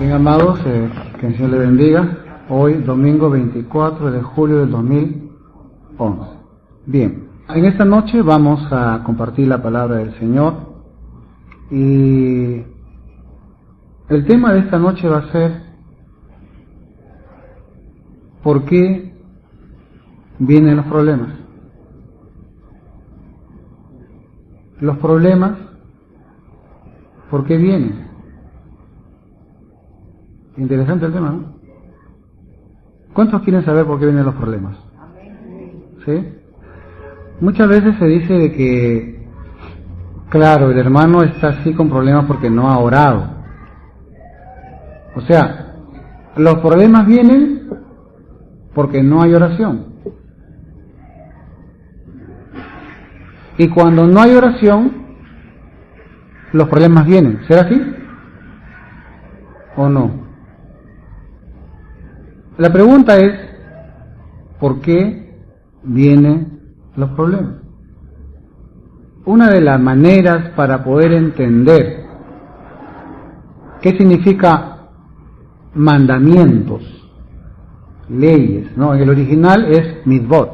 Bien, amados, que el Señor le bendiga. Hoy, domingo 24 de julio del 2011. Bien, en esta noche vamos a compartir la palabra del Señor y el tema de esta noche va a ser ¿por qué vienen los problemas? Los problemas, ¿por qué vienen? Interesante el tema, ¿no? ¿Cuántos quieren saber por qué vienen los problemas? ¿Sí? Muchas veces se dice de que, claro, el hermano está así con problemas porque no ha orado. O sea, los problemas vienen porque no hay oración. Y cuando no hay oración, los problemas vienen. ¿Será así? ¿O no? La pregunta es, ¿por qué vienen los problemas? Una de las maneras para poder entender qué significa mandamientos, leyes, ¿no? En el original es mitzvot,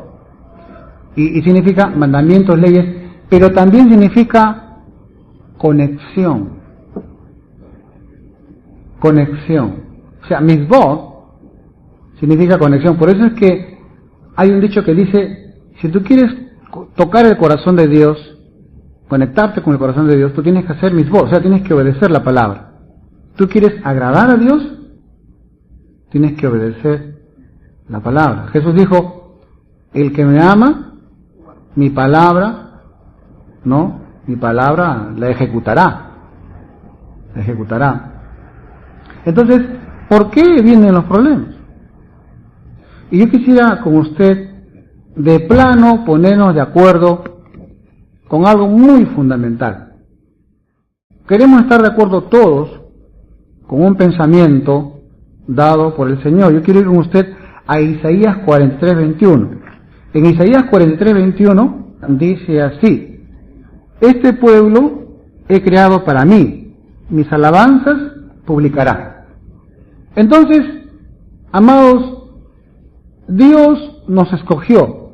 y significa mandamientos, leyes, pero también significa conexión. Conexión. O sea, mitzvot significa conexión. Por eso es que hay un dicho que dice, si tú quieres tocar el corazón de Dios, conectarte con el corazón de Dios, tú tienes que hacer mitzvot, o sea, tienes que obedecer la palabra. Tú quieres agradar a Dios, tienes que obedecer la palabra. Jesús dijo, el que me ama, mi palabra, ¿no? Mi palabra la ejecutará. La ejecutará. Entonces, ¿por qué vienen los problemas? Y yo quisiera con usted, de plano, ponernos de acuerdo con algo muy fundamental. Queremos estar de acuerdo todos con un pensamiento dado por el Señor. Yo quiero ir con usted a Isaías 43:21. En Isaías 43:21 dice así: este pueblo he creado para mí, mis alabanzas publicará. Entonces, amados, Dios nos escogió.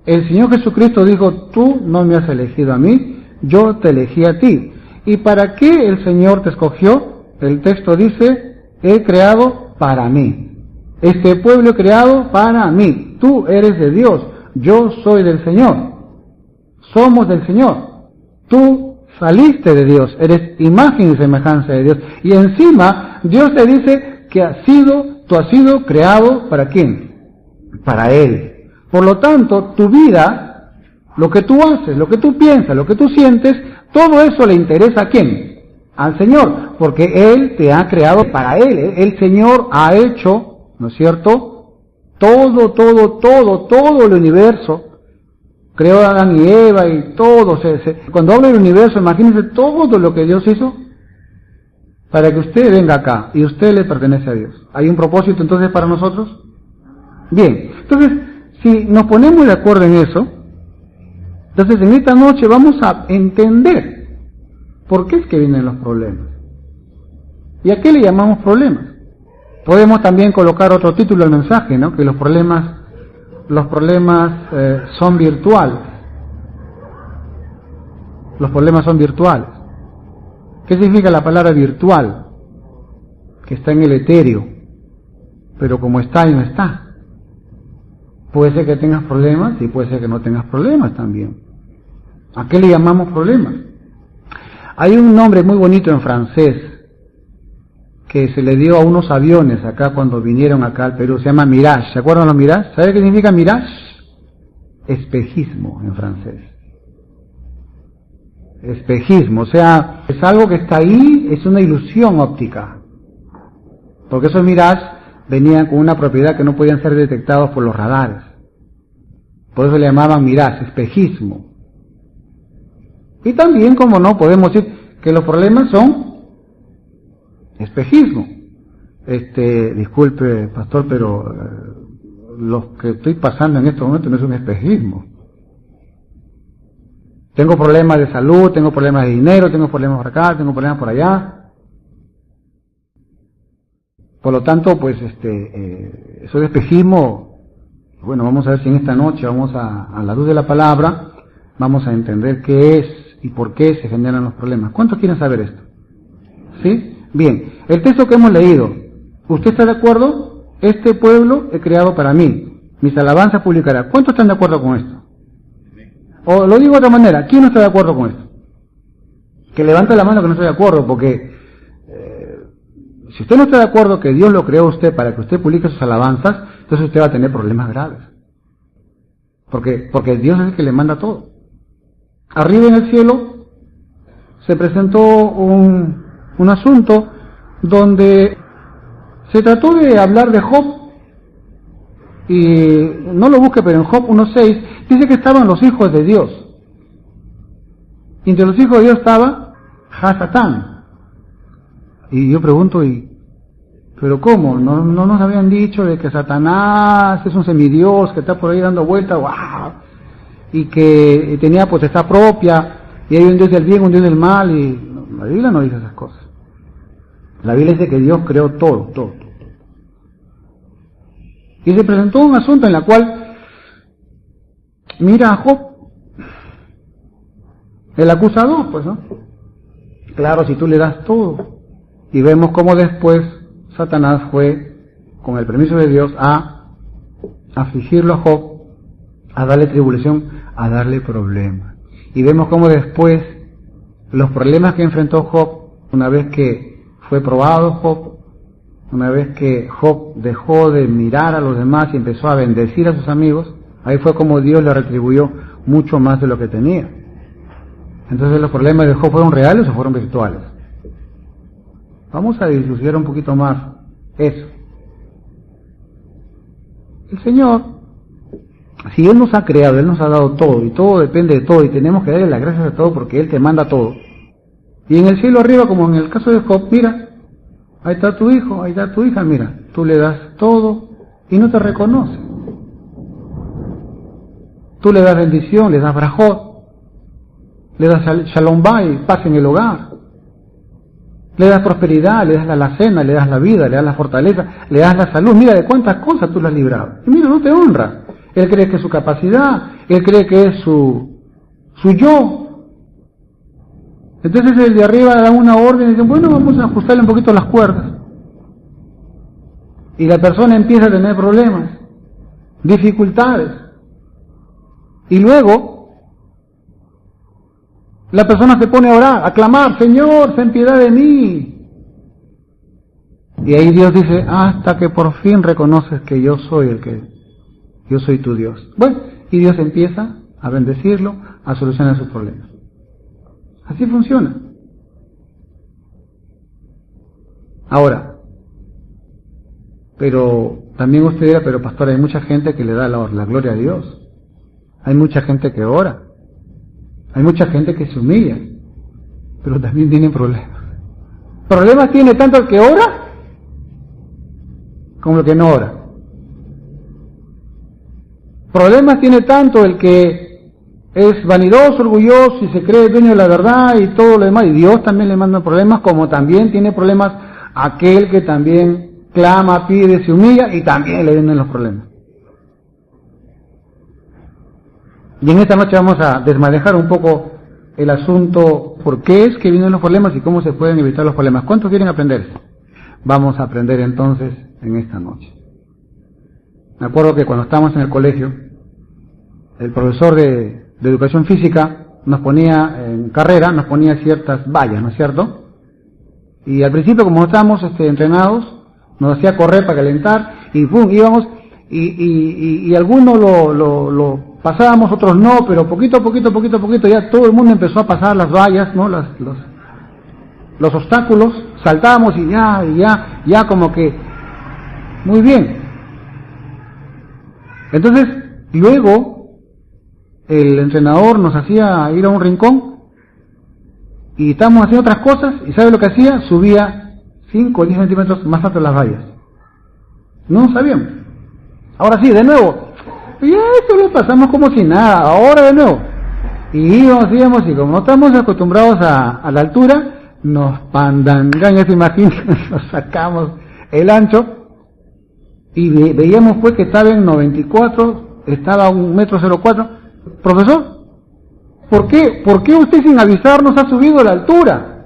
El Señor Jesucristo dijo, tú no me has elegido a mí, yo te elegí a ti. ¿Y para qué el Señor te escogió? El texto dice, he creado para mí. Este pueblo he creado para mí. Tú eres de Dios, yo soy del Señor. Somos del Señor. Tú saliste de Dios, eres imagen y semejanza de Dios. Y encima, Dios te dice que tú has sido creado ¿para quién? Para Él. Por lo tanto, tu vida, lo que tú haces, lo que tú piensas, lo que tú sientes, todo eso le interesa ¿a quién? Al Señor, porque Él te ha creado para Él. El Señor ha hecho, ¿no es cierto? Todo el universo. Creó a Adán y Eva y todo. Cuando hablo del universo, imagínense todo lo que Dios hizo para que usted venga acá y usted le pertenece a Dios. ¿Hay un propósito entonces para nosotros? Bien, entonces, si nos ponemos de acuerdo en eso, entonces en esta noche vamos a entender por qué es que vienen los problemas. ¿Y a qué le llamamos problemas? Podemos también colocar otro título al mensaje, ¿no? Que los problemas son virtuales. Los problemas son virtuales. ¿Qué significa la palabra virtual? Que está en el etéreo, pero como está y no está. Puede ser que tengas problemas y puede ser que no tengas problemas también. ¿A qué le llamamos problemas? Hay un nombre muy bonito en francés que se le dio a unos aviones acá cuando vinieron acá al Perú, se llama mirage. ¿Se acuerdan los mirage? ¿Sabe qué significa mirage? Espejismo en francés. Espejismo, o sea, es algo que está ahí, es una ilusión óptica. Porque esos mirage venían con una propiedad que no podían ser detectados por los radares. Por eso le llamaban mirage, espejismo. Y también, como no, podemos decir que los problemas son espejismo. Disculpe, pastor, pero lo que estoy pasando en este momento no es un espejismo. Tengo problemas de salud, tengo problemas de dinero, tengo problemas por acá, tengo problemas por allá. Por lo tanto, pues eso de espejismo, bueno, vamos a ver si en esta noche vamos a la luz de la palabra, vamos a entender qué es y por qué se generan los problemas. ¿Cuántos quieren saber esto? ¿Sí? Bien, el texto que hemos leído, ¿usted está de acuerdo? Este pueblo he creado para mí, mis alabanzas publicará. ¿Cuántos están de acuerdo con esto? O lo digo de otra manera, ¿quién no está de acuerdo con esto? Que levante la mano que no está de acuerdo, porque si usted no está de acuerdo que Dios lo creó a usted para que usted publique sus alabanzas, entonces usted va a tener problemas graves. Porque Dios es el que le manda todo. Arriba en el cielo se presentó un asunto donde se trató de hablar de Job, y no lo busque, pero en Job 1.6 dice que estaban los hijos de Dios. Y entre los hijos de Dios estaba Hasatán. Y yo pregunto, ¿pero cómo? ¿No nos habían dicho de que Satanás es un semidios que está por ahí dando vueltas? ¡Wow! Y que tenía potestad propia, y hay un Dios del bien, un Dios del mal, y la Biblia no dice esas cosas. La Biblia dice que Dios creó todo. Y se presentó un asunto en el cual mira a Job, el acusador, pues, ¿no? Claro, si tú le das todo. Y vemos cómo después Satanás fue, con el permiso de Dios, a afligirlo a Job, a darle tribulación, a darle problemas. Y vemos cómo después los problemas que enfrentó Job, una vez que fue probado Job, una vez que Job dejó de mirar a los demás y empezó a bendecir a sus amigos, ahí fue como Dios le retribuyó mucho más de lo que tenía. Entonces, ¿los problemas de Job fueron reales o fueron virtuales? Vamos a dilucidar un poquito más eso. El Señor, si Él nos ha creado, Él nos ha dado todo, y todo depende de todo, y tenemos que darle las gracias a todo porque Él te manda todo. Y en el cielo arriba, como en el caso de Job, mira, ahí está tu hijo, ahí está tu hija, mira, tú le das todo y no te reconoce. Tú le das bendición, le das brajot, le das shalom bay, paz en el hogar, le das prosperidad, le das la alacena, le das la vida, le das la fortaleza, le das la salud. Mira de cuántas cosas tú le has librado. Y mira, no te honra. Él cree que es su capacidad, él cree que es su yo. Entonces el de arriba da una orden y dice, bueno, vamos a ajustarle un poquito las cuerdas. Y la persona empieza a tener problemas, dificultades. Y luego la persona se pone a orar, a clamar, Señor, ten piedad de mí. Y ahí Dios dice, hasta que por fin reconoces que yo soy yo soy tu Dios. Bueno, y Dios empieza a bendecirlo, a solucionar sus problemas. Así funciona. Ahora, pero también usted dirá, pero pastor, hay mucha gente que le da la gloria a Dios. Hay mucha gente que ora. Hay mucha gente que se humilla, pero también tienen problemas. Problemas tiene tanto el que ora como el que no ora. Problemas tiene tanto el que es vanidoso, orgulloso y se cree dueño de la verdad y todo lo demás, y Dios también le manda problemas, como también tiene problemas aquel que también clama, pide, se humilla y también le vienen los problemas. Y en esta noche vamos a desmadejar un poco el asunto, por qué es que vienen los problemas y cómo se pueden evitar los problemas. ¿Cuántos quieren aprender? Vamos a aprender entonces en esta noche. Me acuerdo que cuando estábamos en el colegio, el profesor de educación física nos ponía en carrera, nos ponía ciertas vallas, ¿no es cierto? Y al principio, como no estábamos entrenados, nos hacía correr para calentar y ¡pum! Íbamos y algunos lo pasábamos, otros no, pero poquito a poquito ya todo el mundo empezó a pasar las vallas, ¿no? Los obstáculos, saltábamos y ya como que muy bien. Entonces, luego el entrenador nos hacía ir a un rincón y estábamos haciendo otras cosas y ¿sabe lo que hacía? Subía 5 o 10 centímetros más alto las vallas. No sabíamos. Ahora sí, de nuevo. Y esto lo pasamos como si nada, ahora de nuevo. Y íbamos, y como no estamos acostumbrados a la altura, nos pandangan, ya se imaginan, nos sacamos el ancho, y veíamos pues que estaba en 94, estaba a 1,04 m. Profesor, ¿por qué usted sin avisarnos ha subido la altura?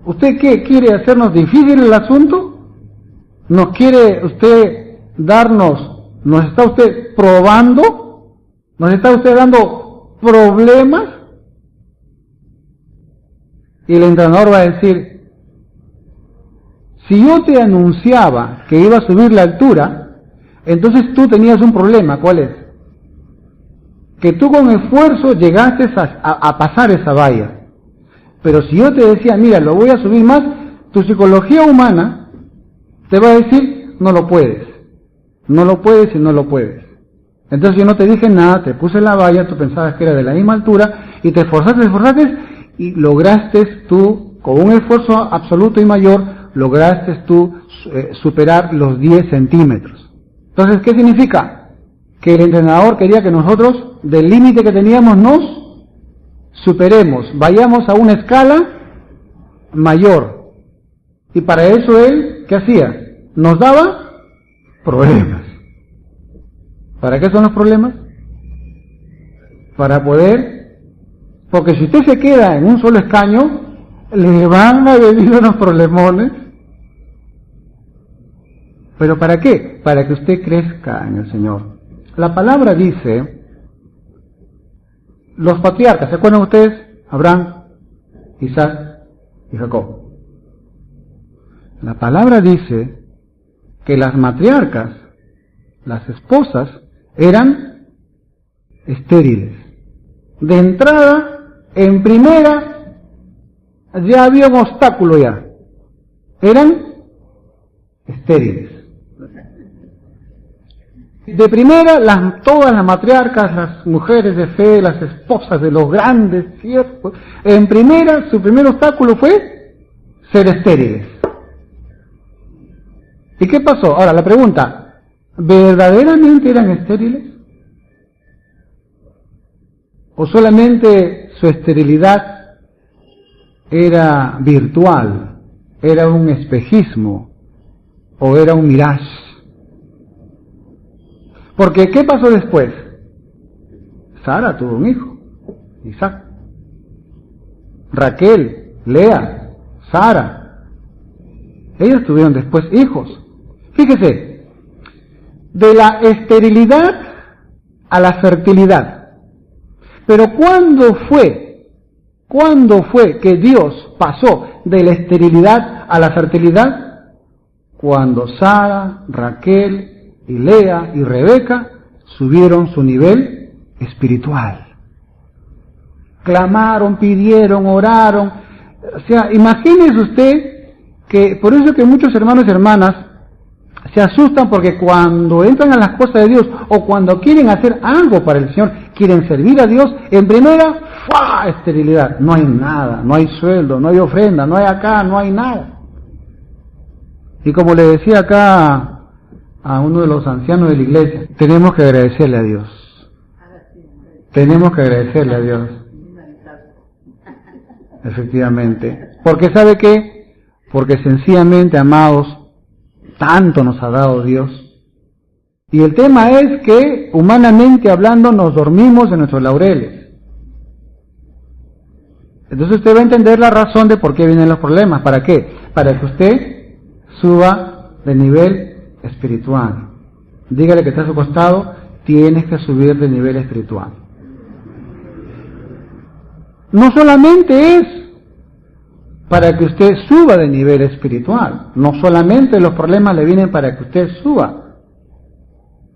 ¿Usted qué quiere hacernos difícil el asunto? ¿Nos quiere usted nos está usted probando? ¿Nos está usted dando problemas? Y el entrenador va a decir, si yo te anunciaba que iba a subir la altura, entonces tú tenías un problema. ¿Cuál es? Que tú con esfuerzo llegaste a pasar esa valla. Pero si yo te decía, mira, lo voy a subir más, tu psicología humana te va a decir, no lo puedes. No lo puedes y no lo puedes. Entonces yo no te dije nada, te puse la valla, tú pensabas que era de la misma altura, y te esforzaste, y lograste tú, con un esfuerzo absoluto y mayor, lograste tú superar los 10 centímetros. Entonces, ¿qué significa? Que el entrenador quería que nosotros, del límite que teníamos, nos superemos, vayamos a una escala mayor. Y para eso él, ¿qué hacía? Nos daba problemas. ¿Para qué son los problemas? Para poder, porque si usted se queda en un solo escaño, le van a venir unos problemones. ¿Pero para qué? Para que usted crezca en el Señor. La palabra dice, los patriarcas, ¿se acuerdan ustedes? Abraham, Isaac y Jacob. La palabra dice que las matriarcas, las esposas, eran estériles. De entrada, en primera, ya había un obstáculo ya. Eran estériles. De primera, todas las matriarcas, las mujeres de fe, las esposas de los grandes siervos, en primera, su primer obstáculo fue ser estériles. ¿Y qué pasó? Ahora, la pregunta, ¿verdaderamente eran estériles? ¿O solamente su esterilidad era virtual, era un espejismo, o era un mirage? Porque, ¿qué pasó después? Sara tuvo un hijo, Isaac. Raquel, Lea, Sara. Ellos tuvieron después hijos. Fíjese, de la esterilidad a la fertilidad. Pero ¿cuándo fue que Dios pasó de la esterilidad a la fertilidad? Cuando Sara, Raquel y Lea y Rebeca subieron su nivel espiritual. Clamaron, pidieron, oraron. O sea, imagínese usted que, por eso que muchos hermanos y hermanas se asustan porque cuando entran a las cosas de Dios o cuando quieren hacer algo para el Señor, quieren servir a Dios, en primera, ¡fua! Esterilidad. No hay nada, no hay sueldo, no hay ofrenda, no hay acá, no hay nada. Y como le decía acá a uno de los ancianos de la iglesia, tenemos que agradecerle a Dios. Tenemos que agradecerle a Dios. Efectivamente. Porque ¿sabe qué? Porque sencillamente, amados, tanto nos ha dado Dios. Y el tema es que, humanamente hablando, nos dormimos en nuestros laureles. Entonces usted va a entender la razón de por qué vienen los problemas. ¿Para qué? Para que usted suba de nivel espiritual. Dígale que está a su costado, tienes que subir de nivel espiritual. No solamente es para que usted suba de nivel espiritual, no solamente los problemas le vienen para que usted suba,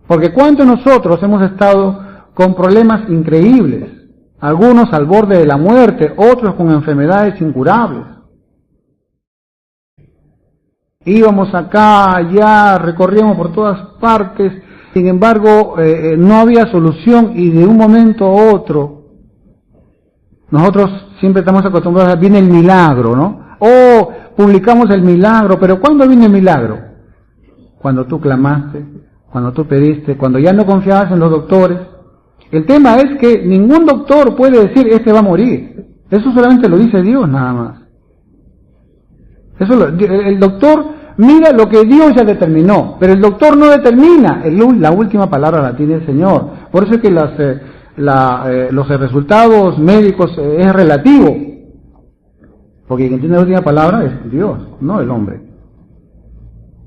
porque cuántos nosotros hemos estado con problemas increíbles, algunos al borde de la muerte, otros con enfermedades incurables. Íbamos acá, allá, recorríamos por todas partes, sin embargo no había solución y de un momento a otro, nosotros siempre estamos acostumbrados a viene el milagro, ¿no? Oh, publicamos el milagro, pero ¿cuándo viene el milagro? Cuando tú clamaste, cuando tú pediste, cuando ya no confiabas en los doctores. El tema es que ningún doctor puede decir, este va a morir. Eso solamente lo dice Dios nada más. El doctor mira lo que Dios ya determinó, pero el doctor no determina, la última palabra la tiene el Señor. Por eso es que los resultados médicos es relativo, porque quien tiene la última palabra es Dios, no el hombre.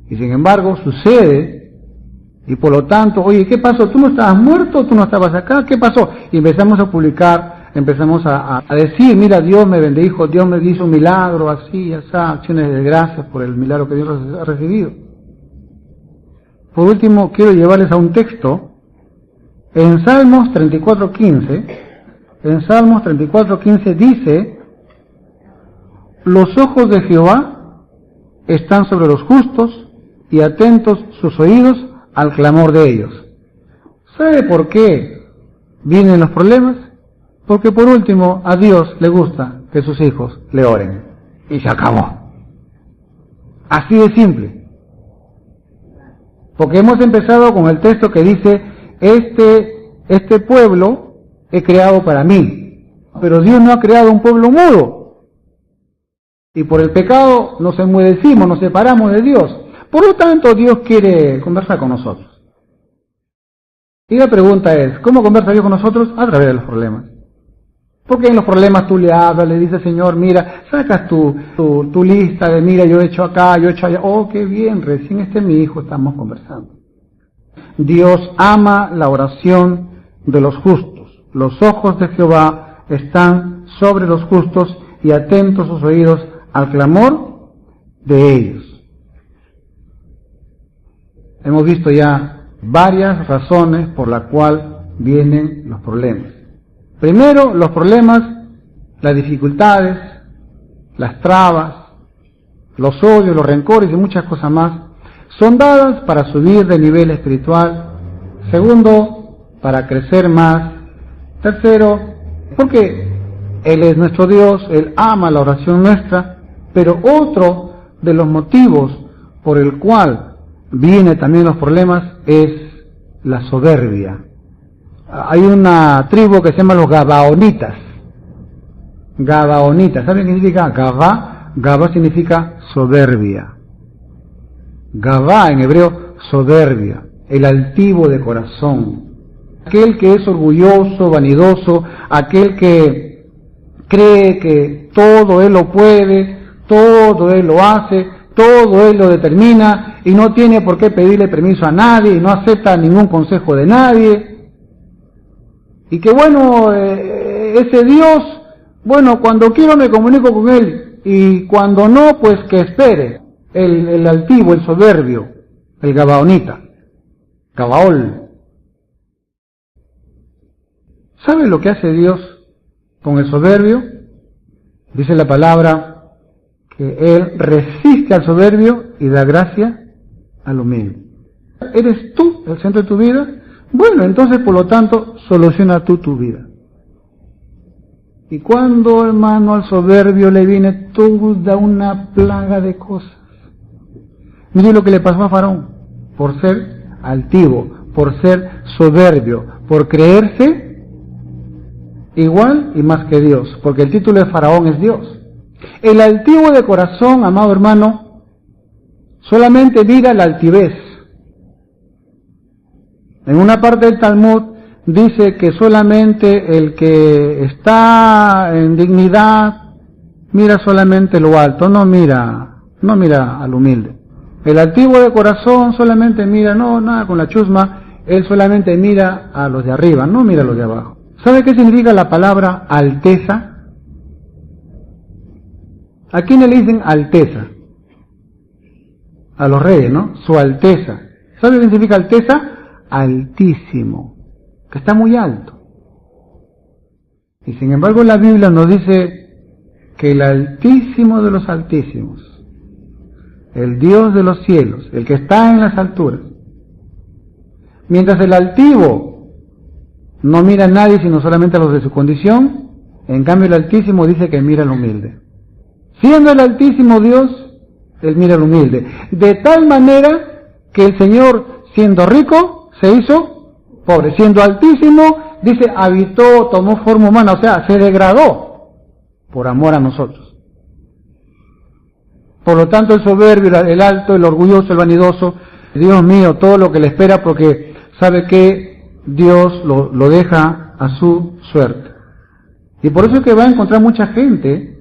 Y sin embargo sucede, y por lo tanto, oye, ¿qué pasó? ¿Tú no estabas muerto? ¿Tú no estabas acá? ¿Qué pasó? Y empezamos a publicar, empezamos a decir, mira, Dios me bendijo, Dios me hizo un milagro, así, así, acciones de gracias por el milagro que Dios ha recibido. Por último, quiero llevarles a un texto, en Salmos 34:15 dice, los ojos de Jehová están sobre los justos y atentos sus oídos al clamor de ellos. ¿Sabe por qué vienen los problemas? Porque por último a Dios le gusta que sus hijos le oren. Y se acabó. Así de simple. Porque hemos empezado con el texto que dice, este pueblo he creado para mí. Pero Dios no ha creado un pueblo mudo. Y por el pecado nos enmudecimos, nos separamos de Dios. Por lo tanto, Dios quiere conversar con nosotros. Y la pregunta es, ¿cómo conversa Dios con nosotros? A través de los problemas. Porque en los problemas tú le hablas, le dices, Señor, mira, sacas tu lista de, mira, yo he hecho acá, yo he hecho allá. Oh, qué bien, recién mi hijo, estamos conversando. Dios ama la oración de los justos. Los ojos de Jehová están sobre los justos y atentos sus oídos al clamor de ellos. Hemos visto ya varias razones por las cuales vienen los problemas. Primero, los problemas, las dificultades, las trabas, los odios, los rencores y muchas cosas más, son dadas para subir de nivel espiritual. Segundo, para crecer más. Tercero, porque Él es nuestro Dios, Él ama la oración nuestra, pero otro de los motivos por el cual vienen también los problemas es la soberbia. Hay una tribu que se llama los Gabaonitas. Gabaonitas, ¿saben qué significa Gabá? Gabá significa soberbia. Gabá en hebreo, soberbia, el altivo de corazón. Aquel que es orgulloso, vanidoso, aquel que cree que todo él lo puede, todo él lo hace, todo él lo determina y no tiene por qué pedirle permiso a nadie y no acepta ningún consejo de nadie. Y que bueno, ese Dios, bueno, cuando quiero me comunico con él y cuando no, pues que espere. El altivo, el soberbio, el gabaonita, Gabaol. ¿Sabe lo que hace Dios con el soberbio? Dice la palabra que Él resiste al soberbio y da gracia al humilde. ¿Eres tú el centro de tu vida? Bueno, entonces por lo tanto, soluciona tú tu vida. Y cuando, hermano, al soberbio le viene toda una plaga de cosas. Mire lo que le pasó a Faraón, por ser altivo, por ser soberbio, por creerse igual y más que Dios, porque el título de Faraón es Dios. El altivo de corazón, amado hermano, solamente mira la altivez. En una parte del Talmud dice que solamente el que está en dignidad mira solamente lo alto, no mira al humilde. El altivo de corazón solamente mira, no, nada con la chusma, él solamente mira a los de arriba, no mira a los de abajo. ¿Sabe qué significa la palabra alteza? ¿A quién le dicen alteza? A los reyes, ¿no? Su alteza. ¿Sabe qué significa alteza? Altísimo, que está muy alto. Y sin embargo la Biblia nos dice que el altísimo de los altísimos, el Dios de los cielos, el que está en las alturas, mientras el altivo no mira a nadie sino solamente a los de su condición, en cambio el altísimo dice que mira al humilde. Siendo el altísimo Dios, él mira al humilde. De tal manera que el Señor, siendo rico, se hizo pobre. Siendo altísimo, dice, habitó, tomó forma humana, o sea, se degradó por amor a nosotros. Por lo tanto, el soberbio, el alto, el orgulloso, el vanidoso, Dios mío, todo lo que le espera, porque sabe que Dios lo deja a su suerte. Y por eso es que va a encontrar mucha gente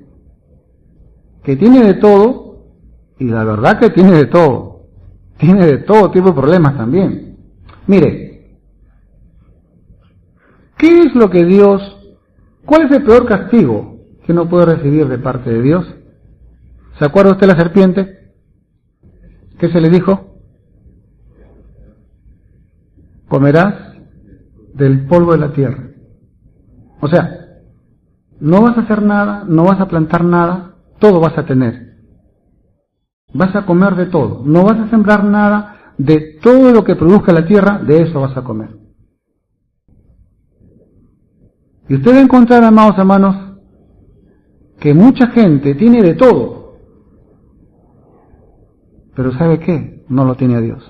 que tiene de todo, y la verdad que tiene de todo tipo de problemas también. Mire, ¿qué es lo que cuál es el peor castigo que uno puede recibir de parte de Dios? ¿Se acuerda usted de la serpiente? ¿Qué se le dijo? Comerás del polvo de la tierra. O sea, no vas a hacer nada, no vas a plantar nada, todo vas a tener. Vas a comer de todo, no vas a sembrar nada, de todo lo que produzca la tierra, de eso vas a comer. Y usted va a encontrar, amados hermanos, que mucha gente tiene de todo, pero ¿sabe qué? No lo tiene a Dios.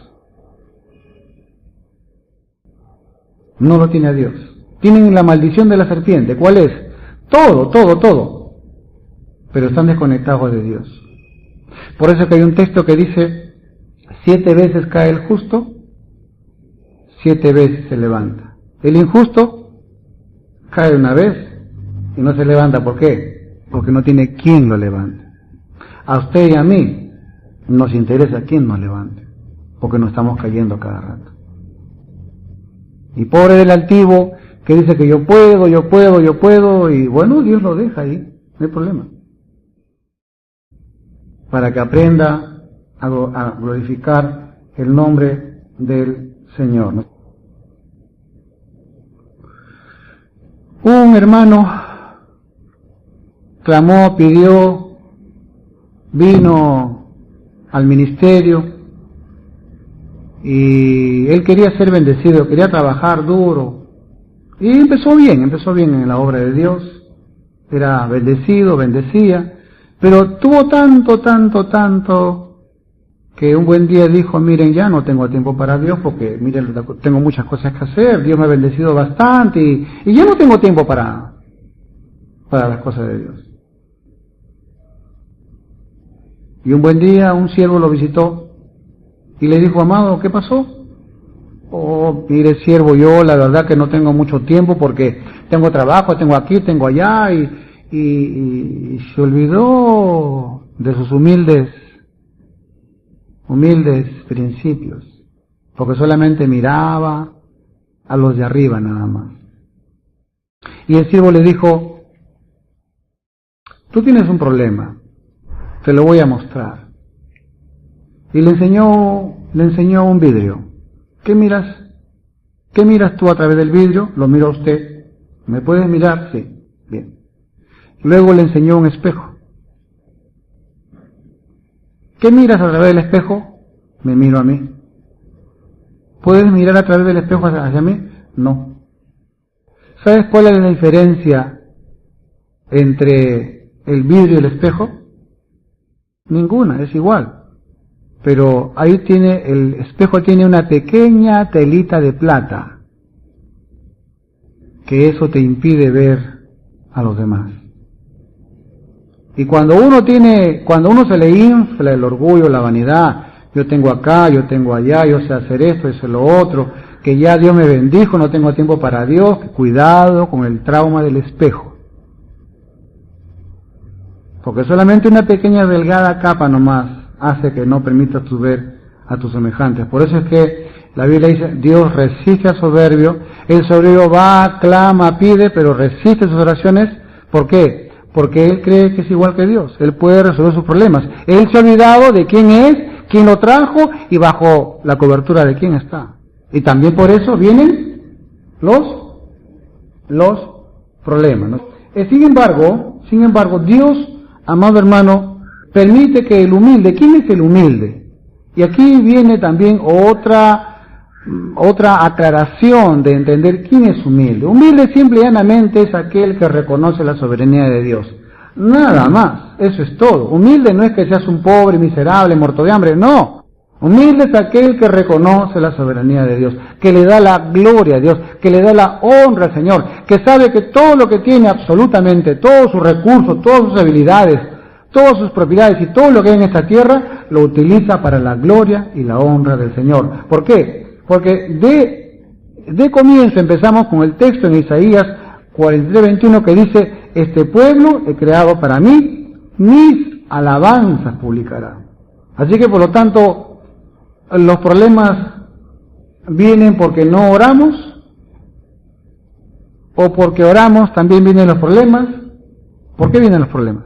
No lo tiene a Dios. Tienen la maldición de la serpiente. ¿Cuál es? Todo. Pero están desconectados de Dios. Por eso que hay un texto que dice, 7 veces cae el justo, 7 veces se levanta. El injusto cae una vez y no se levanta. ¿Por qué? Porque no tiene quien lo levante. A usted y a mí nos interesa quién nos levante, porque nos estamos cayendo cada rato. Y pobre del altivo que dice que yo puedo, y bueno, Dios lo deja ahí, no hay problema. Para que aprenda a glorificar el nombre del Señor. Un hermano clamó, pidió, vino al ministerio, y él quería ser bendecido, quería trabajar duro, y empezó bien en la obra de Dios, era bendecido, bendecía, pero tuvo tanto, que un buen día dijo, miren, ya no tengo tiempo para Dios, porque miren, tengo muchas cosas que hacer, Dios me ha bendecido bastante, y ya no tengo tiempo para las cosas de Dios. Y un buen día un siervo lo visitó, y le dijo, amado, ¿qué pasó? Oh, mire, siervo, yo la verdad que no tengo mucho tiempo porque tengo trabajo, tengo aquí, tengo allá, y se olvidó de sus humildes principios, porque solamente miraba a los de arriba nada más. Y el siervo le dijo, tú tienes un problema, te lo voy a mostrar. Y le enseñó un vidrio. ¿Qué miras? ¿Qué miras tú a través del vidrio? Lo mira usted. ¿Me puedes mirar? Sí. Bien. Luego le enseñó un espejo. ¿Qué miras a través del espejo? Me miro a mí. ¿Puedes mirar a través del espejo hacia mí? No. ¿Sabes cuál es la diferencia entre el vidrio y el espejo? Ninguna, es igual. Pero ahí el espejo tiene una pequeña telita de plata, que eso te impide ver a los demás. Y cuando uno se le infla el orgullo, la vanidad, yo tengo acá, yo tengo allá, yo sé hacer esto, eso, lo otro, que ya Dios me bendijo, no tengo tiempo para Dios, cuidado con el trauma del espejo. Porque solamente una pequeña delgada capa nomás hace que no permitas tú ver a tus semejantes. Por eso es que la Biblia dice, Dios resiste al soberbio, el soberbio va, clama, pide, pero resiste sus oraciones. ¿Por qué? Porque él cree que es igual que Dios, él puede resolver sus problemas. Él se ha olvidado de quién es, quién lo trajo y bajo la cobertura de quién está. Y también por eso vienen los problemas, ¿no? Sin embargo, Dios, amado hermano, permite que el humilde, ¿quién es el humilde? Y aquí viene también otra aclaración de entender quién es humilde. Humilde simple y llanamente es aquel que reconoce la soberanía de Dios. Nada más, eso es todo. Humilde no es que seas un pobre, miserable, muerto de hambre, no. Humilde es aquel que reconoce la soberanía de Dios, que le da la gloria a Dios, que le da la honra al Señor, que sabe que todo lo que tiene, absolutamente, todos sus recursos, todas sus habilidades, todas sus propiedades y todo lo que hay en esta tierra, lo utiliza para la gloria y la honra del Señor. ¿Por qué? Porque de comienzo empezamos con el texto en Isaías 43:21 que dice: este pueblo he creado para mí, mis alabanzas publicará. Así que por lo tanto, los problemas vienen porque no oramos, o porque oramos también vienen los problemas. ¿Por qué vienen los problemas?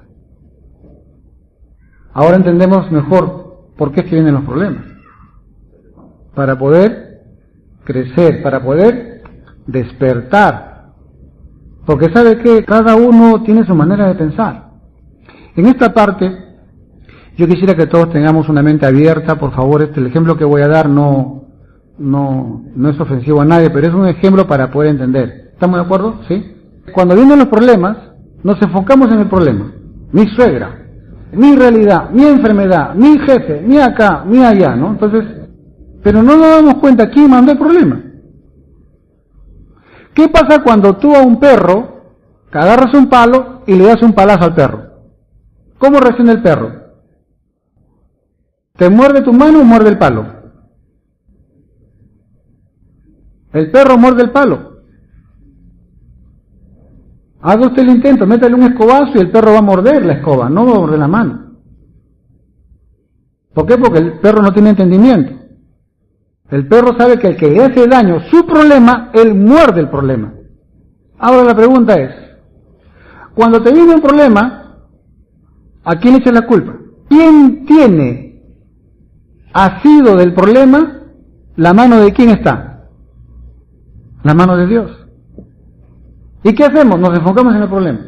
Ahora entendemos mejor por qué es que vienen los problemas. Para poder crecer, para poder despertar. Porque sabe que cada uno tiene su manera de pensar. En esta parte, yo quisiera que todos tengamos una mente abierta. Por favor, el ejemplo que voy a dar no es ofensivo a nadie, pero es un ejemplo para poder entender. ¿Estamos de acuerdo? ¿Sí? Cuando vienen los problemas, nos enfocamos en el problema. Mi suegra, mi realidad, mi enfermedad, mi jefe, mi acá, mi allá, ¿no? Entonces, pero no nos damos cuenta quién mandó el problema. ¿Qué pasa cuando tú a un perro que agarras un palo y le das un palazo al perro? ¿Cómo reacciona el perro? ¿Te muerde tu mano o muerde el palo? El perro muerde el palo. Haga usted el intento, métale un escobazo y el perro va a morder la escoba, no va a morder la mano. ¿Por qué? Porque el perro no tiene entendimiento. El perro sabe que el que le hace daño su problema, él muerde el problema. Ahora la pregunta es, cuando te viene un problema, ¿a quién le echas la culpa? ¿Quién tiene asido del problema? ¿La mano de quién está? La mano de Dios. ¿Y qué hacemos? Nos enfocamos en el problema.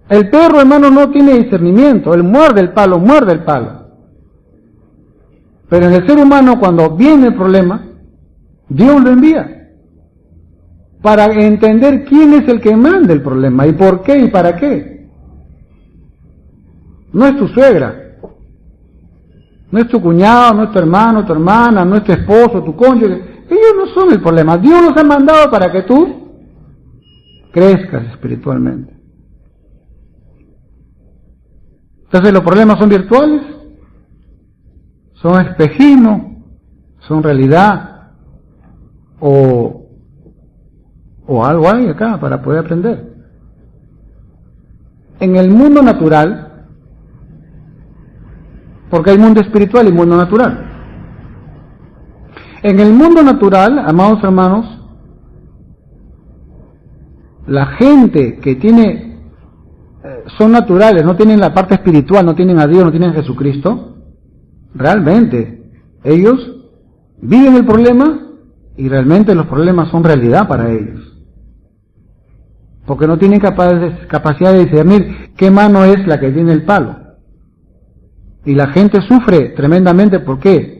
El perro, hermano, no tiene discernimiento. Él muerde el palo, muerde el palo. Pero en el ser humano, cuando viene el problema, Dios lo envía para entender quién es el que manda el problema, y por qué y para qué. No es tu suegra, no es tu cuñado, no es tu hermano, tu hermana, no es tu esposo, tu cónyuge. Ellos no son el problema. Dios los ha mandado para que tú crezcas espiritualmente. Entonces, ¿los problemas son virtuales? ¿Son espejismo? ¿Son realidad? ¿O algo hay acá para poder aprender? En el mundo natural, porque hay mundo espiritual y mundo natural. En el mundo natural, amados hermanos, la gente que son naturales, no tienen la parte espiritual, no tienen a Dios, no tienen a Jesucristo, realmente ellos viven el problema y realmente los problemas son realidad para ellos. Porque no tienen capacidad de discernir qué mano es la que tiene el palo. Y la gente sufre tremendamente, ¿por qué?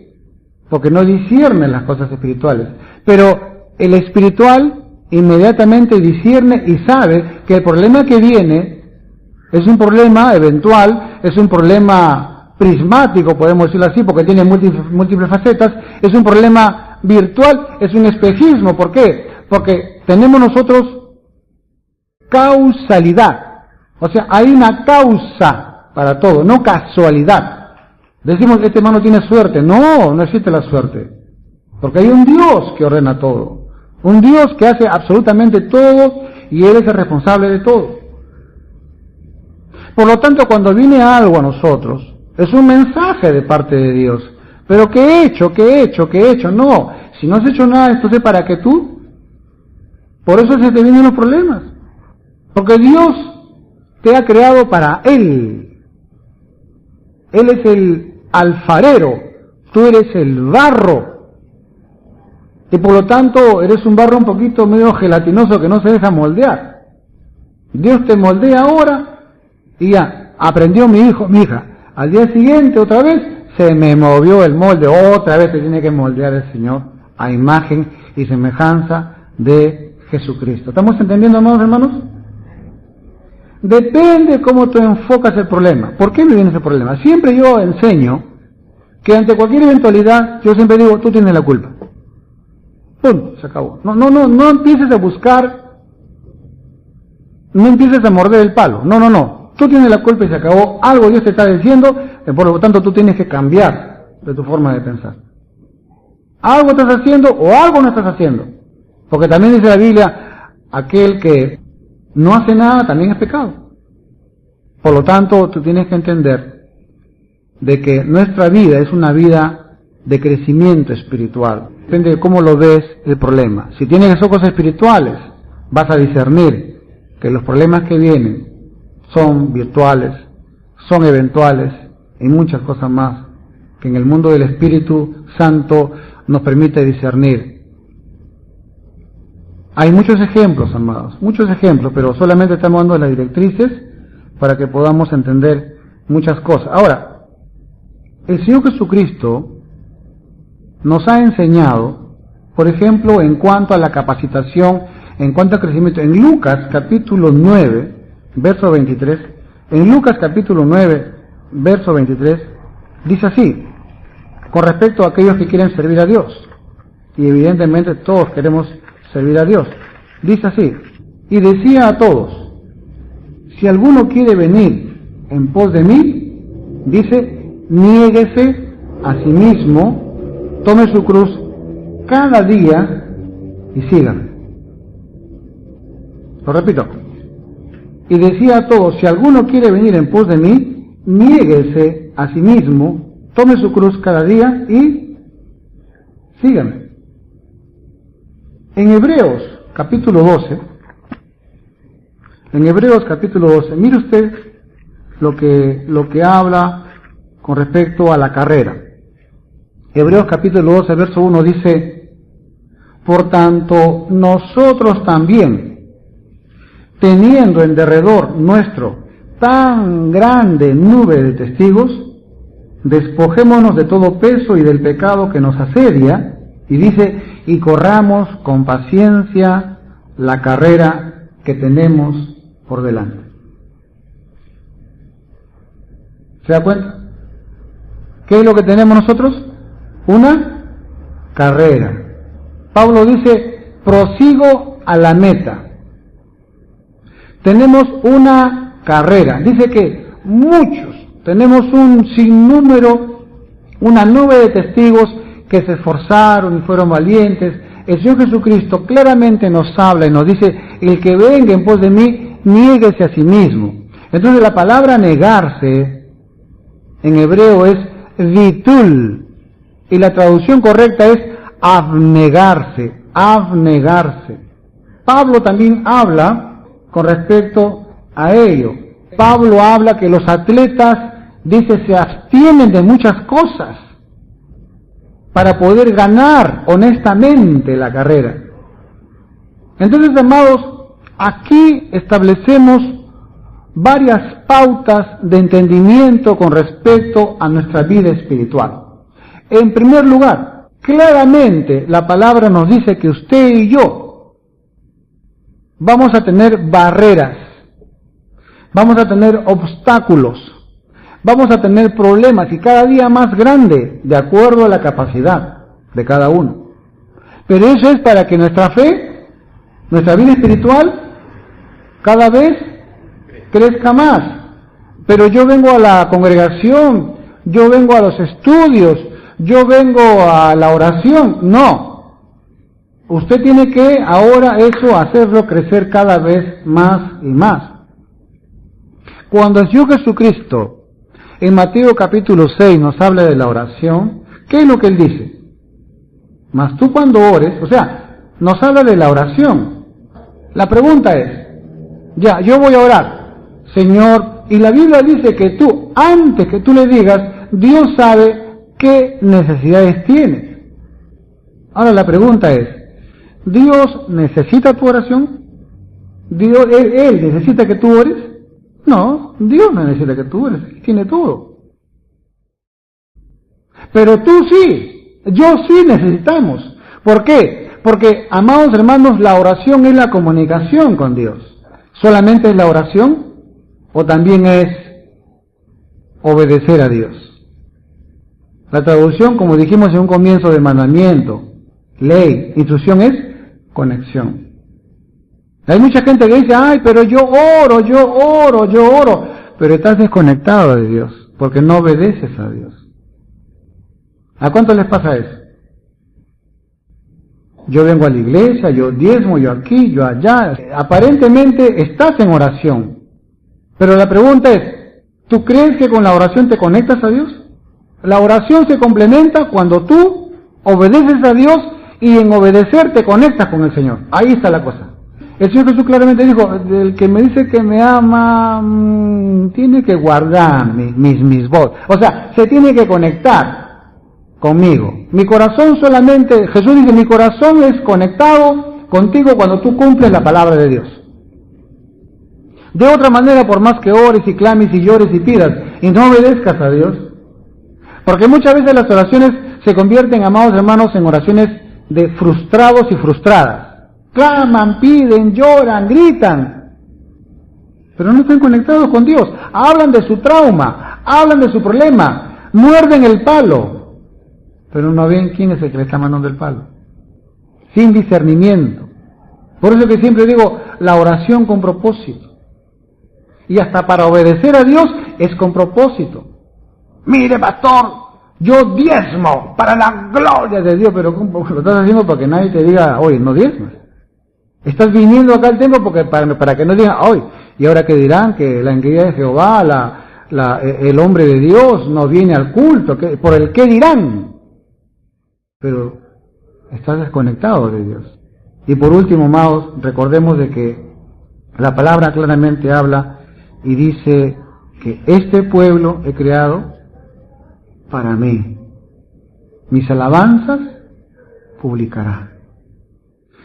Porque no disciernen las cosas espirituales. Pero el espiritual inmediatamente discierne y sabe que el problema que viene es un problema eventual, es un problema prismático, podemos decirlo así, porque tiene múltiples facetas, es un problema virtual, es un espejismo. ¿Por qué? Porque tenemos nosotros causalidad. O sea, hay una causa para todo, no casualidad. Decimos, este hermano tiene suerte. No, no existe la suerte. Porque hay un Dios que ordena todo. Un Dios que hace absolutamente todo y Él es el responsable de todo. Por lo tanto, cuando viene algo a nosotros, es un mensaje de parte de Dios. Pero ¿qué he hecho? ¿Qué he hecho? ¿Qué he hecho? No. Si no has hecho nada, entonces ¿para qué tú? Por eso se te vienen los problemas. Porque Dios te ha creado para Él. Él es el alfarero, tú eres el barro, y por lo tanto eres un barro un poquito medio gelatinoso que no se deja moldear. Dios te moldea ahora y ya, aprendió mi hijo, mi hija. Al día siguiente otra vez se me movió el molde, otra vez te tiene que moldear el Señor a imagen y semejanza de Jesucristo. ¿Estamos entendiendo, amados hermanos? Depende cómo tú enfocas el problema. ¿Por qué me viene ese problema? Siempre yo enseño que ante cualquier eventualidad, yo siempre digo, tú tienes la culpa. Punto, se acabó. No empieces a buscar no empieces a morder el palo. No, no, no. Tú tienes la culpa y se acabó. Algo Dios te está diciendo, por lo tanto tú tienes que cambiar de tu forma de pensar. Algo estás haciendo o algo no estás haciendo. Porque también dice la Biblia, aquel que no hace nada también es pecado. Por lo tanto, tú tienes que entender de que nuestra vida es una vida de crecimiento espiritual. Depende de cómo lo ves el problema. Si tienes ojos espirituales, vas a discernir que los problemas que vienen son virtuales, son eventuales y muchas cosas más que en el mundo del Espíritu Santo nos permite discernir. Hay muchos ejemplos, amados, muchos ejemplos, pero solamente estamos dando las directrices para que podamos entender muchas cosas. Ahora, el Señor Jesucristo nos ha enseñado, por ejemplo, en cuanto a la capacitación, en cuanto al crecimiento, en Lucas capítulo 9, verso 23, en Lucas capítulo 9, verso 23, dice así, con respecto a aquellos que quieren servir a Dios, y evidentemente todos queremos servir a Dios, dice así, y decía a todos, si alguno quiere venir en pos de mí, dice, niéguese a sí mismo, tome su cruz cada día y sígame. Lo repito. Y decía a todos, si alguno quiere venir en pos de mí, niéguese a sí mismo, tome su cruz cada día y sígame. En Hebreos capítulo 12, mire usted lo que habla con respecto a la carrera. Hebreos capítulo 12, verso 1 dice, por tanto, nosotros también, teniendo en derredor nuestro tan grande nube de testigos, despojémonos de todo peso y del pecado que nos asedia, y dice, y corramos con paciencia la carrera que tenemos por delante. ¿Se da cuenta? ¿Qué es lo que tenemos nosotros? Una carrera. Pablo dice, prosigo a la meta. Tenemos una carrera. Dice que muchos, tenemos un sinnúmero, una nube de testigos que se esforzaron y fueron valientes. El Señor Jesucristo claramente nos habla y nos dice, el que venga en pos de mí, niéguese a sí mismo. Entonces la palabra negarse en hebreo es vitul, y la traducción correcta es abnegarse, abnegarse. Pablo también habla con respecto a ello. Pablo habla que los atletas, dice, se abstienen de muchas cosas para poder ganar honestamente la carrera. Entonces, amados, aquí establecemos varias pautas de entendimiento con respecto a nuestra vida espiritual. En primer lugar, claramente la palabra nos dice que usted y yo vamos a tener barreras, vamos a tener obstáculos, vamos a tener problemas y cada día más grande de acuerdo a la capacidad de cada uno. Pero eso es para que nuestra fe, nuestra vida espiritual, cada vez crezca más. Pero yo vengo a la congregación, yo vengo a los estudios, yo vengo a la oración. No. Usted tiene que ahora eso hacerlo crecer cada vez más y más. Cuando el Señor Jesucristo en Mateo capítulo 6 nos habla de la oración, ¿qué es lo que Él dice? Mas tú cuando ores, o sea, nos habla de la oración. La pregunta es, ya, yo voy a orar, Señor, y la Biblia dice que tú, antes que tú le digas, Dios sabe qué necesidades tienes. Ahora la pregunta es, ¿Dios necesita tu oración? ¿Él necesita que tú ores? No, Dios no necesita que tú ores, tiene todo. Pero tú sí, yo sí necesitamos. ¿Por qué? Porque, amados hermanos, la oración es la comunicación con Dios. ¿Solamente es la oración? ¿O también es obedecer a Dios? La traducción, como dijimos en un comienzo de mandamiento, ley, instrucción es conexión. Hay mucha gente que dice, ay, pero yo oro, pero estás desconectado de Dios, porque no obedeces a Dios. ¿A cuánto les pasa eso? Yo vengo a la iglesia, yo diezmo, yo aquí, yo allá. Aparentemente estás en oración. Pero la pregunta es, ¿tú crees que con la oración te conectas a Dios? La oración se complementa cuando tú obedeces a Dios y en obedecer te conectas con el Señor. Ahí está la cosa. El Señor Jesús claramente dijo, el que me dice que me ama, tiene que guardar mis votos. O sea, se tiene que conectar conmigo. Mi corazón solamente, Jesús dice, mi corazón es conectado contigo cuando tú cumples la palabra de Dios. De otra manera, por más que ores y clames y llores y pidas y no obedezcas a Dios, porque muchas veces las oraciones se convierten, amados hermanos, en oraciones de frustrados y frustradas. Claman, piden, lloran, gritan, pero no están conectados con Dios. Hablan de su trauma, hablan de su problema, muerden el palo, pero no ven quién es el que le está mandando el palo. Sin discernimiento. Por eso que siempre digo, la oración con propósito. Y hasta para obedecer a Dios es con propósito. Mire, pastor, yo diezmo para la gloria de Dios, pero ¿cómo lo estás haciendo para que nadie te diga, oye, no diezmas? Estás viniendo acá al templo porque para que no digan, hoy, y ahora que dirán que la iglesia de Jehová, el hombre de Dios no viene al culto, por el qué dirán. Pero estás desconectado de Dios. Y por último, amados, recordemos de que la palabra claramente habla y dice que este pueblo he creado para mí. Mis alabanzas publicará.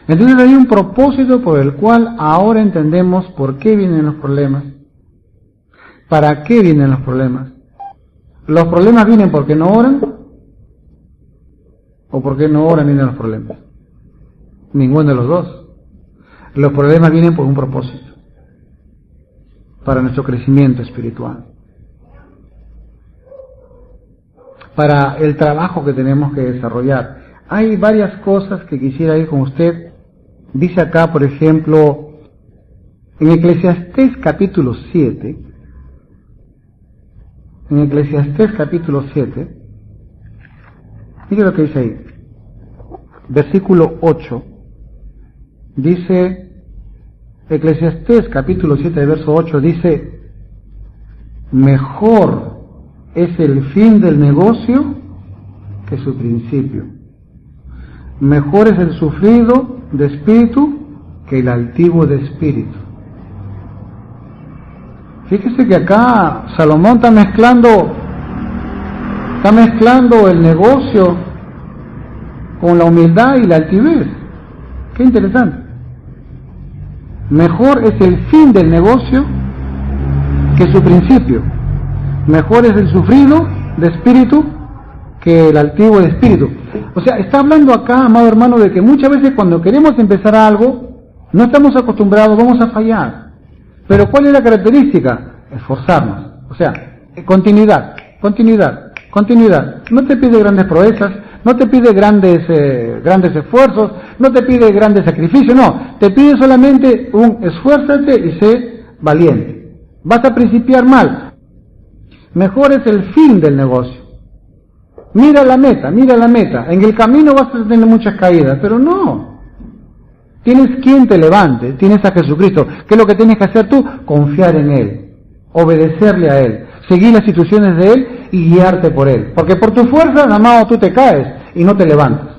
Entonces hay un propósito por el cual ahora entendemos por qué vienen los problemas, para qué vienen los problemas. ¿Los problemas vienen porque no oran? ¿O porque no oran vienen los problemas? Ninguno de los dos. Los problemas vienen por un propósito, para nuestro crecimiento espiritual, para el trabajo que tenemos que desarrollar. Hay varias cosas que quisiera ir con usted. Dice acá, por ejemplo, en Eclesiastés capítulo 7, mire lo que dice ahí, versículo 8, dice, Eclesiastés capítulo 7, verso 8, dice, mejor es el fin del negocio que su principio. Mejor es el sufrido de espíritu que el altivo de espíritu. Fíjese que acá Salomón está mezclando el negocio con la humildad y la altivez. Qué interesante. Mejor es el fin del negocio que su principio. Mejor es el sufrido de espíritu que el altivo de espíritu. O sea, está hablando acá, amado hermano, de que muchas veces cuando queremos empezar algo, no estamos acostumbrados, vamos a fallar. Pero ¿cuál es la característica? Esforzarnos. O sea, continuidad. No te pide grandes proezas, no te pide grandes esfuerzos, no te pide grandes sacrificios, no. Te pide solamente un esfuérzate y sé valiente. Vas a principiar mal. Mejor es el fin del negocio. Mira la meta. En el camino vas a tener muchas caídas, pero no. Tienes quien te levante, tienes a Jesucristo. ¿Qué es lo que tienes que hacer tú? Confiar en Él, obedecerle a Él, seguir las instrucciones de Él y guiarte por Él. Porque por tu fuerza, amado, tú te caes y no te levantas.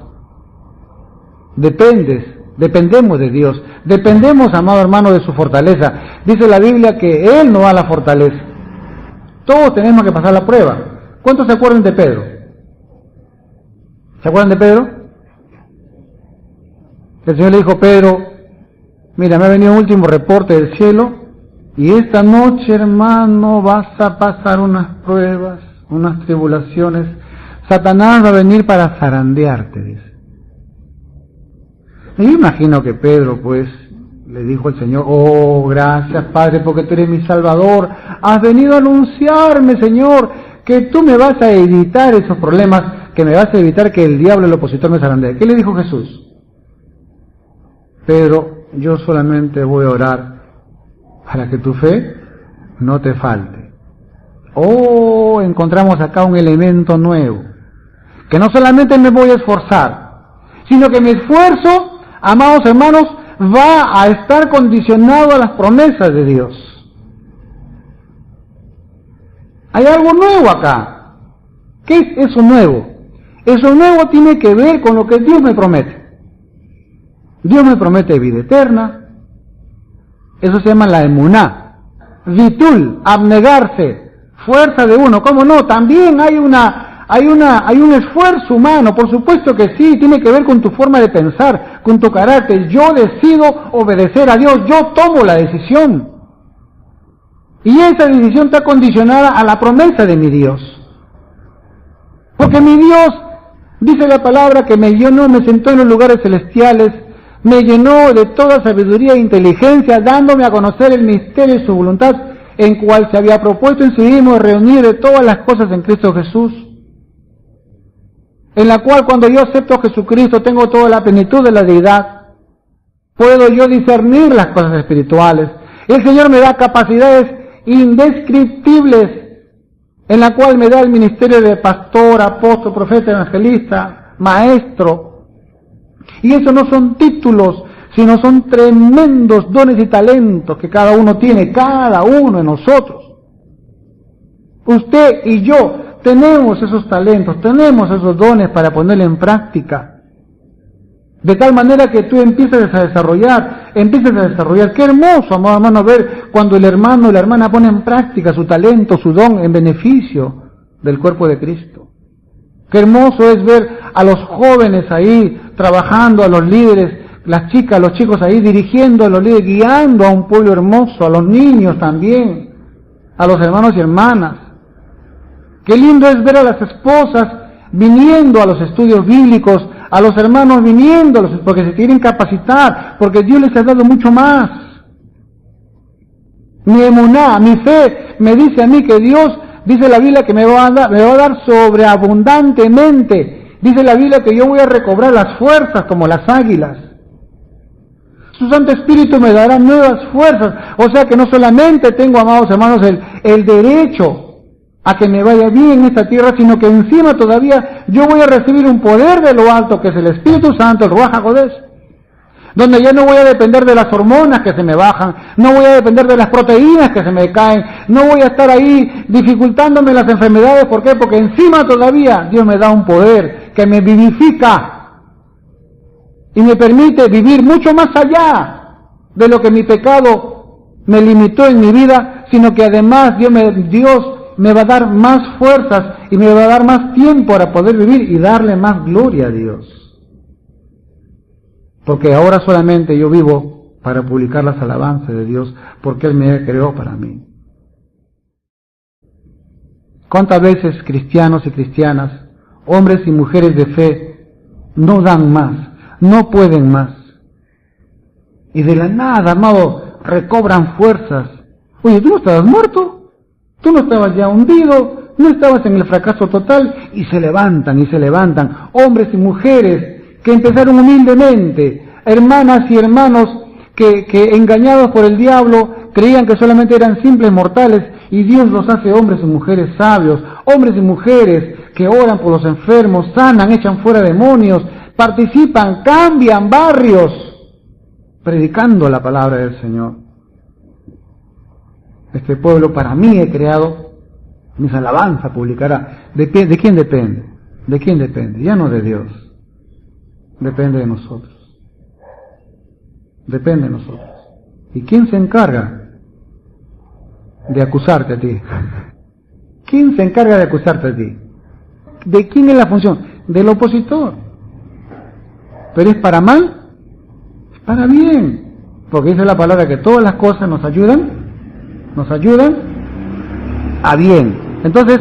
Dependemos de Dios. Dependemos, amado hermano, de su fortaleza. Dice la Biblia que Él nos da la fortaleza. Todos tenemos que pasar la prueba. ¿Cuántos se acuerdan de Pedro? ¿Se acuerdan de Pedro? El Señor le dijo, Pedro, mira, me ha venido un último reporte del cielo y esta noche, hermano, vas a pasar unas pruebas, unas tribulaciones. Satanás va a venir para zarandearte, dice. Y yo imagino que Pedro, pues, le dijo al Señor, oh, gracias, Padre, porque tú eres mi Salvador. Has venido a anunciarme, Señor, que tú me vas a evitar esos problemas, que me vas a evitar que el diablo, el opositor, me zarandee. ¿Qué le dijo Jesús? Pedro, yo solamente voy a orar para que tu fe no te falte. Oh, encontramos acá un elemento nuevo, que no solamente me voy a esforzar, sino que mi esfuerzo, amados hermanos, va a estar condicionado a las promesas de Dios. Hay algo nuevo acá. ¿Qué es eso nuevo? Eso nuevo tiene que ver con lo que Dios me promete. Dios me promete vida eterna. Eso se llama la emuná. Vitul, abnegarse, fuerza de uno. ¿Cómo no? También hay un esfuerzo humano, por supuesto que sí, tiene que ver con tu forma de pensar, con tu carácter. Yo decido obedecer a Dios, yo tomo la decisión. Y esa decisión está condicionada a la promesa de mi Dios. Porque mi Dios, dice la palabra, que me llenó, me sentó en los lugares celestiales, me llenó de toda sabiduría e inteligencia, dándome a conocer el misterio de su voluntad, en cual se había propuesto en sí mismo reunir de todas las cosas en Cristo Jesús, en la cual cuando yo acepto a Jesucristo tengo toda la plenitud de la deidad, puedo yo discernir las cosas espirituales. El Señor me da capacidades indescriptibles, en la cual me da el ministerio de pastor, apóstol, profeta, evangelista, maestro. Y eso no son títulos, sino son tremendos dones y talentos que cada uno tiene, cada uno de nosotros. Usted y yo tenemos esos talentos, tenemos esos dones para ponerlo en práctica. De tal manera que tú empieces a desarrollar. Qué hermoso, amado hermano, ver cuando el hermano o la hermana pone en práctica su talento, su don en beneficio del cuerpo de Cristo. Qué hermoso es ver a los jóvenes ahí trabajando, a los líderes, las chicas, los chicos ahí dirigiendo a los líderes, guiando a un pueblo hermoso, a los niños también, a los hermanos y hermanas. Qué lindo es ver a las esposas viniendo a los estudios bíblicos, a los hermanos viniendo, porque se quieren capacitar, porque Dios les ha dado mucho más. Mi emuná, mi fe, me dice a mí que Dios, dice la Biblia, que me va a dar sobreabundantemente. Dice la Biblia que yo voy a recobrar las fuerzas como las águilas. Su Santo Espíritu me dará nuevas fuerzas. O sea que no solamente tengo, amados hermanos, el derecho a que me vaya bien en esta tierra, sino que encima todavía yo voy a recibir un poder de lo alto, que es el Espíritu Santo, el Ruach HaKodesh, donde ya no voy a depender de las hormonas que se me bajan, no voy a depender de las proteínas que se me caen, no voy a estar ahí dificultándome las enfermedades. ¿Por qué? Porque encima todavía Dios me da un poder que me vivifica y me permite vivir mucho más allá de lo que mi pecado me limitó en mi vida, sino que además Dios me va a dar más fuerzas y me va a dar más tiempo para poder vivir y darle más gloria a Dios. Porque ahora solamente yo vivo para publicar las alabanzas de Dios, porque Él me creó para mí. ¿Cuántas veces cristianos y cristianas, hombres y mujeres de fe, no dan más, no pueden más? Y de la nada, amado, recobran fuerzas. Oye, ¿tú no estabas muerto? Tú no estabas ya hundido, no estabas en el fracaso total, y se levantan, hombres y mujeres que empezaron humildemente, hermanas y hermanos que engañados por el diablo creían que solamente eran simples mortales, y Dios los hace hombres y mujeres sabios, hombres y mujeres que oran por los enfermos, sanan, echan fuera demonios, participan, cambian barrios, predicando la palabra del Señor. Este pueblo para mí he creado, mis alabanzas publicará. ¿De quién depende? ¿De quién depende? Ya no de Dios. Depende de nosotros. Depende de nosotros. ¿Y quién se encarga de acusarte a ti? ¿Quién se encarga de acusarte a ti? ¿De quién es la función? Del opositor. ¿Pero es para mal? Es para bien. Porque dice la palabra que todas las cosas nos ayudan a bien. Entonces,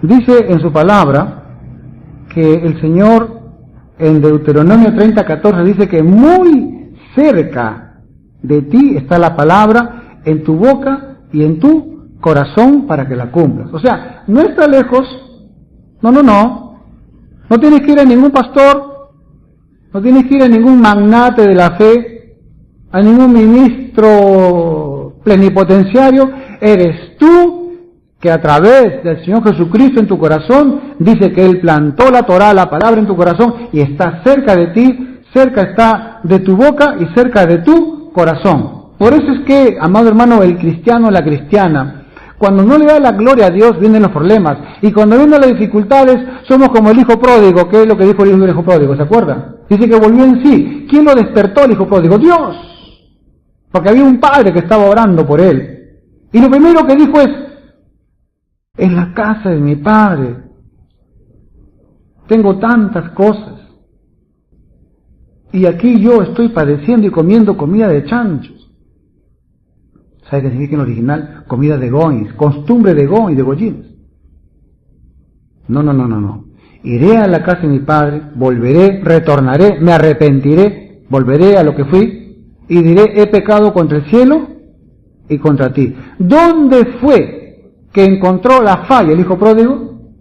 dice en su palabra que el Señor en Deuteronomio 30:14 dice que muy cerca de ti está la palabra, en tu boca y en tu corazón, para que la cumplas. O sea, no está lejos, no tienes que ir a ningún pastor, no tienes que ir a ningún magnate de la fe a ningún ministro plenipotenciario, eres tú que a través del Señor Jesucristo en tu corazón, dice que Él plantó la Torá, la palabra en tu corazón, y está cerca de ti, cerca está de tu boca y cerca de tu corazón. Por eso es que, amado hermano, el cristiano, la cristiana, cuando no le da la gloria a Dios, vienen los problemas. Y cuando vienen las dificultades, somos como el hijo pródigo, que es lo que dijo el hijo pródigo, ¿se acuerdan? Dice que volvió en sí. ¿Quién lo despertó, el hijo pródigo? Dios. Porque había un padre que estaba orando por él. Y lo primero que dijo es, en la casa de mi padre tengo tantas cosas. Y aquí yo estoy padeciendo y comiendo comida de chanchos. ¿Sabe qué significa en original? Comida de goins, costumbre de goins y de gollines. No. Iré a la casa de mi padre, volveré, retornaré, me arrepentiré, volveré a lo que fui y diré, he pecado contra el cielo y contra ti. ¿Dónde fue que encontró la falla el hijo pródigo?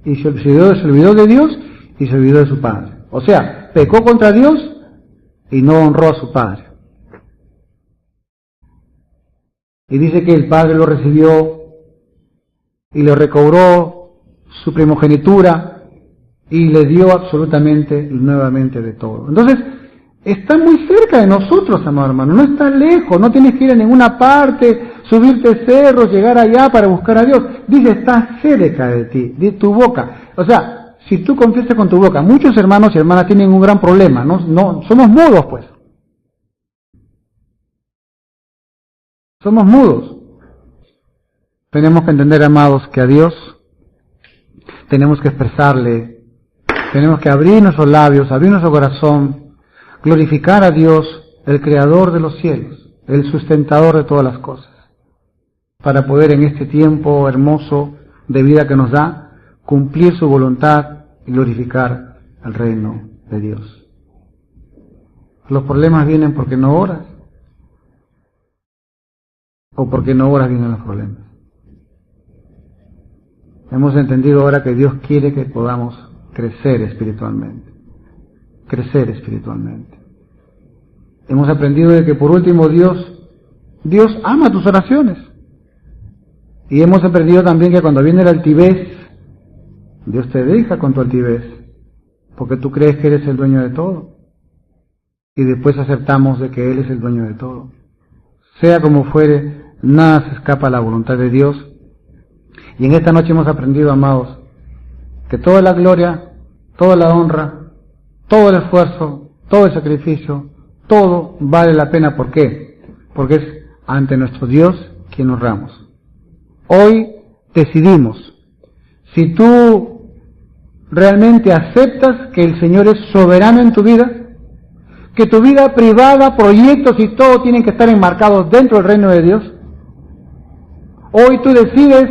Y se olvidó de Dios y se olvidó de su padre. O sea, pecó contra Dios y no honró a su padre. Y dice que el padre lo recibió y le recobró su primogenitura y le dio absolutamente nuevamente de todo. Entonces, está muy cerca de nosotros, amado hermano, no está lejos, no tienes que ir a ninguna parte, subirte cerros, llegar allá para buscar a Dios. Dice, está cerca de ti, de tu boca. O sea, si tú confiesas con tu boca, muchos hermanos y hermanas tienen un gran problema, no somos mudos pues. Somos mudos. Tenemos que entender, amados, que a Dios tenemos que expresarle, tenemos que abrir nuestros labios, abrir nuestro corazón, glorificar a Dios, el creador de los cielos, el sustentador de todas las cosas, para poder en este tiempo hermoso de vida que nos da, cumplir su voluntad y glorificar al reino de Dios. Los problemas vienen porque no oras, o porque no oras vienen los problemas. Hemos entendido ahora que Dios quiere que podamos crecer espiritualmente. Crecer espiritualmente. Hemos aprendido de que por último Dios ama tus oraciones. Y hemos aprendido también que cuando viene la altivez, Dios te deja con tu altivez, porque tú crees que eres el dueño de todo. Y después aceptamos de que Él es el dueño de todo. Sea como fuere, nada se escapa a la voluntad de Dios. Y en esta noche hemos aprendido, amados, que toda la gloria, toda la honra, todo el esfuerzo, todo el sacrificio, todo vale la pena. ¿Por qué? Porque es ante nuestro Dios quien honramos. Hoy decidimos, si tú realmente aceptas que el Señor es soberano en tu vida, que tu vida privada, proyectos y todo tienen que estar enmarcados dentro del reino de Dios. Hoy tú decides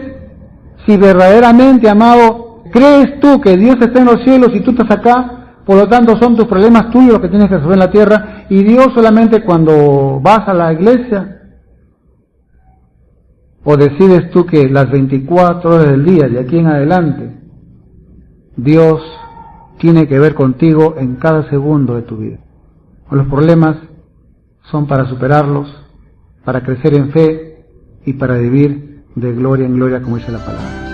si verdaderamente, amado, crees tú que Dios está en los cielos y tú estás acá, por lo tanto son tus problemas tuyos los que tienes que resolver en la tierra, y Dios solamente cuando vas a la iglesia. ¿O decides tú que las 24 horas del día, de aquí en adelante, Dios tiene que ver contigo en cada segundo de tu vida? Los problemas son para superarlos, para crecer en fe y para vivir de gloria en gloria, como dice la palabra.